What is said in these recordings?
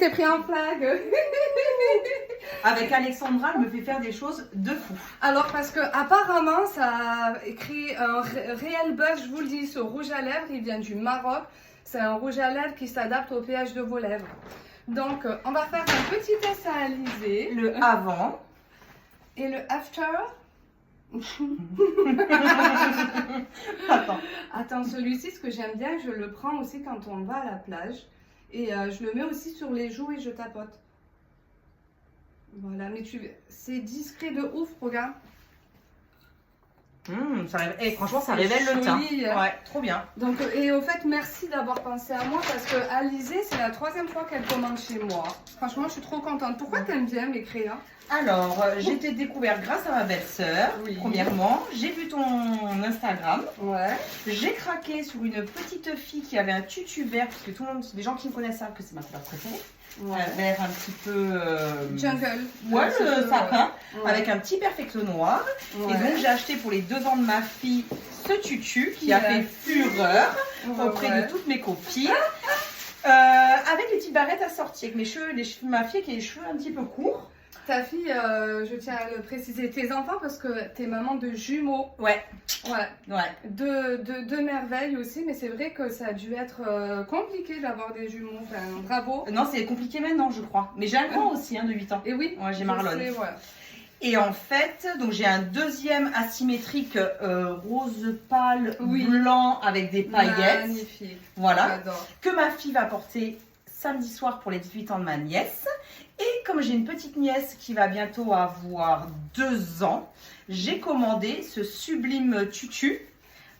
t'ai pris en flag. Avec Alexandra, elle me fait faire des choses de fou. Alors, parce que apparemment, ça a créé un réel buzz, je vous le dis, ce rouge à lèvres. Il vient du Maroc. C'est un rouge à lèvres qui s'adapte au pH de vos lèvres. Donc, on va faire un petit test à Alizée. Le avant. Et le after. Attends, celui-ci, ce que j'aime bien, je le prends aussi quand on va à la plage. Et je le mets aussi sur les joues et je tapote. Voilà, mais c'est discret de ouf, regarde. Franchement, ça révèle le teint. Ouais, trop bien. Donc, et au fait, merci d'avoir pensé à moi parce que Alizée, c'est la 3e fois qu'elle commande chez moi. Franchement, je suis trop contente. Pourquoi t'aimes bien mes crayons? Alors, j'ai été découverte grâce à ma belle-sœur, premièrement. J'ai vu ton Instagram. Ouais. J'ai craqué sur une petite fille qui avait un tutu vert, parce que tout le monde, les gens qui me connaissent savent que c'est ma couleur préférée. Ouais. Un vert un petit peu... jungle. Ouais, le sapin, avec un petit perfecto noir. Ouais. Et donc, j'ai acheté pour les 2 ans de ma fille ce tutu qui a fait fureur auprès de toutes mes copines. Avec les petites barrettes assorties, avec mes cheveux, ma fille qui a les cheveux un petit peu courts. Ta fille, je tiens à le préciser, tes enfants parce que t'es maman de jumeaux. Ouais. De merveilles aussi, mais c'est vrai que ça a dû être compliqué d'avoir des jumeaux. Enfin, bravo. Non, c'est compliqué maintenant, je crois. Mais j'ai un grand aussi, de 8 ans. Et oui, ouais, j'ai Marlon. Sais, ouais. Et en fait, donc j'ai un deuxième asymétrique rose pâle, blanc avec des paillettes. Magnifique. Voilà. Que ma fille va porter samedi soir pour les 18 ans de ma nièce. Et comme j'ai une petite nièce qui va bientôt avoir 2 ans, j'ai commandé ce sublime tutu.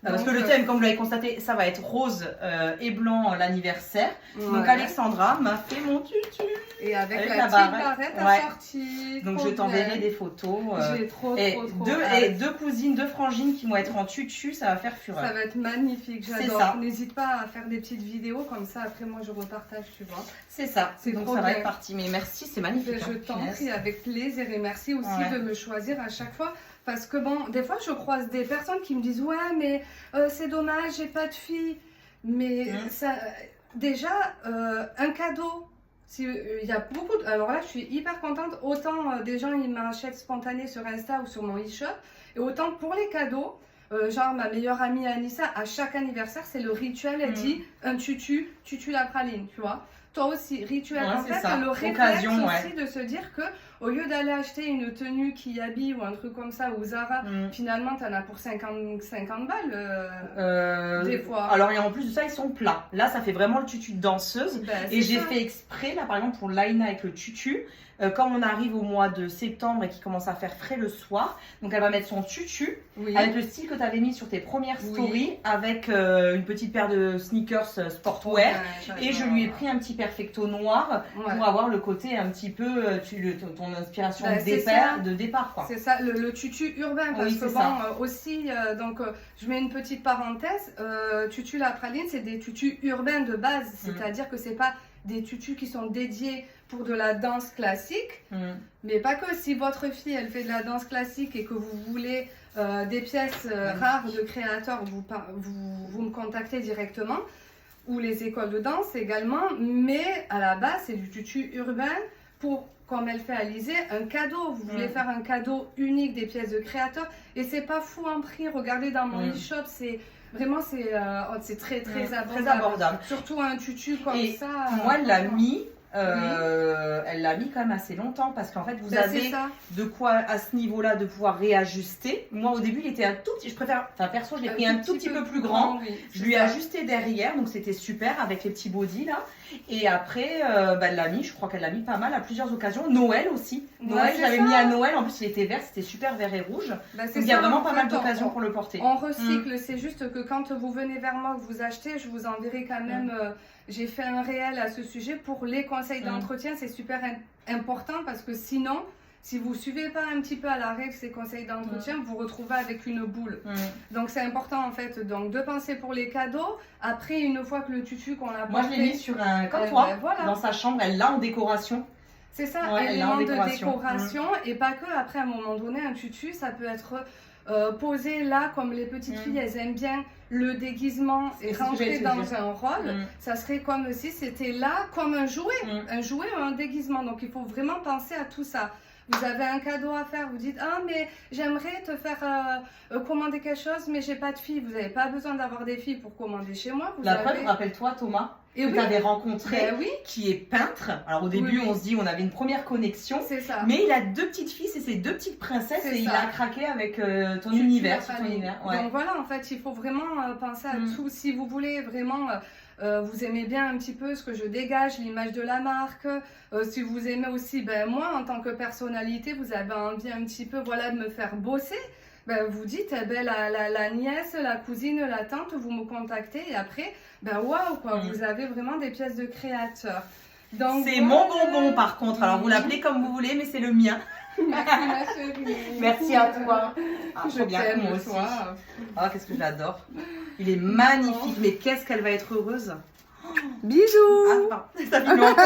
Parce que le thème, comme vous l'avez constaté, ça va être rose et blanc l'anniversaire. Ouais. Donc Alexandra m'a fait mon tutu. Et avec la petite barrette assortie. Donc je t'enverrai des photos. J'ai trop deux cousines, 2 frangines qui vont être en tutu, ça va faire fureur. Ça va être magnifique, j'adore. N'hésite pas à faire des petites vidéos comme ça, après moi je repartage, tu vois. C'est ça, donc ça va être parti. Mais merci, c'est magnifique. Je t'en prie, avec plaisir, et merci aussi de me choisir à chaque fois. Parce que bon, des fois je croise des personnes qui me disent ouais mais c'est dommage, j'ai pas de fille. Mais ça, déjà un cadeau, il y a beaucoup de... Alors là je suis hyper contente, autant des gens ils m'achètent spontané sur Insta ou sur mon e-shop, et autant pour les cadeaux, genre ma meilleure amie Anissa, à chaque anniversaire c'est le rituel, elle dit un tutu la praline, tu vois. Toi aussi, rituel. En fait, le réflexe aussi de se dire que au lieu d'aller acheter une tenue qui habille ou un truc comme ça, ou Zara, finalement, tu en as pour 50 balles des fois. Alors, et en plus de ça, ils sont plats. Là, ça fait vraiment le tutu de danseuse. Et j'ai fait exprès, là, par exemple, pour Laina avec le tutu, comme on arrive au mois de septembre et qu'il commence à faire frais le soir, donc elle va mettre son tutu avec le style que tu avais mis sur tes premières stories, avec une petite paire de sneakers sportwear, et je lui ai pris un petit perfecto noir pour avoir le côté un petit peu ton inspiration de départ, quoi. C'est ça, le tutu urbain, parce que bon, aussi, donc je mets une petite parenthèse, tutu la praline, c'est des tutus urbains de base, c'est-à-dire que c'est pas des tutus qui sont dédiés pour de la danse classique, mais pas que. Si votre fille elle fait de la danse classique et que vous voulez des pièces rares de créateurs, vous me contactez directement, ou les écoles de danse également, mais à la base c'est du tutu urbain pour, comme elle fait Alizée, un cadeau. Vous voulez faire un cadeau unique, des pièces de créateurs, et c'est pas fou en prix. Regardez dans mon e-shop, c'est vraiment c'est très abordable. Surtout un tutu comme ça. Moi, elle l'a mis. Elle l'a mis quand même assez longtemps parce qu'en fait vous avez de quoi à ce niveau-là de pouvoir réajuster. Moi au début il était un tout petit, je préfère, enfin perso je l'ai pris un tout petit peu plus grand, je lui ai ajusté derrière, donc c'était super avec les petits bodys là. Et après elle l'a mis, je crois qu'elle l'a mis pas mal à plusieurs occasions. Noël aussi, Noël je l'avais mis à Noël, en plus il était vert, c'était super vert et rouge, donc il y a vraiment pas mal d'occasions pour le porter. On recycle, c'est juste que quand vous venez vers moi, que vous achetez, je vous enverrai quand même j'ai fait un réel à ce sujet pour les conseils d'entretien, c'est super important parce que sinon, si vous ne suivez pas un petit peu à la règle ces conseils d'entretien, vous vous retrouvez avec une boule. Donc c'est important en fait de penser pour les cadeaux. Après, une fois que le tutu qu'on a porté... Moi je l'ai mis sur un, comme toi, dans sa chambre, elle l'a en décoration. C'est ça, élément de décoration et pas que. Après à un moment donné, un tutu, ça peut être... poser là, comme les petites filles, elles aiment bien le déguisement et rentrer dans un rôle. Ça serait comme si c'était là, comme un jouet ou un déguisement. Donc il faut vraiment penser à tout ça. Vous avez un cadeau à faire, vous dites « Ah, mais j'aimerais te faire commander quelque chose, mais j'ai pas de filles. » Vous n'avez pas besoin d'avoir des filles pour commander chez moi. La preuve, rappelle-toi Thomas, que tu avais rencontré, qui est peintre. Alors au début, on se dit, on avait une première connexion. C'est ça. Mais il a 2 petites filles, c'est ses 2 petites princesses et il a craqué avec ton univers. Donc voilà, en fait, il faut vraiment penser à tout. Si vous voulez vraiment... vous aimez bien un petit peu ce que je dégage, l'image de la marque. Si vous aimez aussi, moi, en tant que personnalité, vous avez envie un petit peu de me faire bosser. Vous dites, la nièce, la cousine, la tante, vous me contactez et après, waouh, quoi, vous avez vraiment des pièces de créateur. C'est mon bonbon par contre, alors vous l'appelez comme vous voulez, mais c'est le mien. Merci ma chérie. Merci à toi. Je t'aime, moi aussi. Ah, qu'est-ce que j'adore. Il est magnifique, mais qu'est-ce qu'elle va être heureuse. Bisous. Ça fait longtemps.